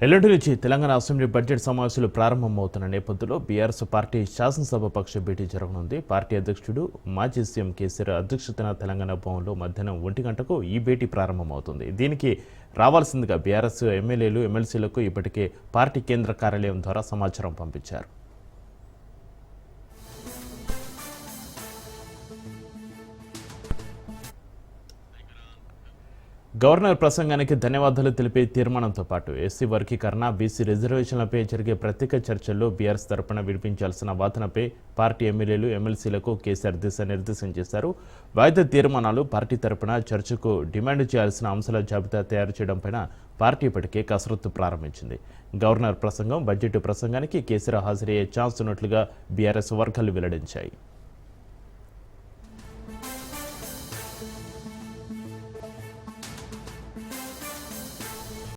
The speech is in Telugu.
ఎల్లుండి నుంచి తెలంగాణ అసెంబ్లీ బడ్జెట్ సమావేశాలు ప్రారంభమవుతున్న నేపథ్యంలో బీఆర్ఎస్ పార్టీ శాసనసభ పక్ష భేటీ జరగనుంది. పార్టీ అధ్యక్షుడు మాజీ సీఎం కేసీఆర్ అధ్యక్షతన తెలంగాణ భవన్లో మధ్యాహ్నం 1 గంటకు ఈ భేటీ ప్రారంభమవుతుంది. దీనికి రావాల్సిందిగా బీఆర్ఎస్ ఎమ్మెల్యేలు, ఎమ్మెల్సీలకు ఇప్పటికే పార్టీ కేంద్ర కార్యాలయం ద్వారా సమాచారం పంపించారు. గవర్నర్ ప్రసంగానికి ధన్యవాదాలు తెలిపే తీర్మానంతో పాటు ఎస్సీ వర్గీకరణ, బీసీ రిజర్వేషన్లపై జరిగే ప్రత్యేక చర్చల్లో బీఆర్ఎస్ తరపున వినిపించాల్సిన వాదనపై పార్టీ ఎమ్మెల్యేలు, ఎమ్మెల్సీలకు కేసీఆర్ దిశానిర్దేశం చేశారు. వాయిదా తీర్మానాలు పార్టీ తరపున చర్చకు డిమాండ్ చేయాల్సిన అంశాల జాబితా తయారు చేయడంపైన పార్టీ ఇప్పటికే కసరత్తు ప్రారంభించింది. గవర్నర్ ప్రసంగం, బడ్జెట్ ప్రసంగానికి కేసీఆర్ హాజరయ్యే ఛాన్స్ ఉన్నట్లుగా బీఆర్ఎస్ వర్గాలు వెల్లడించాయి.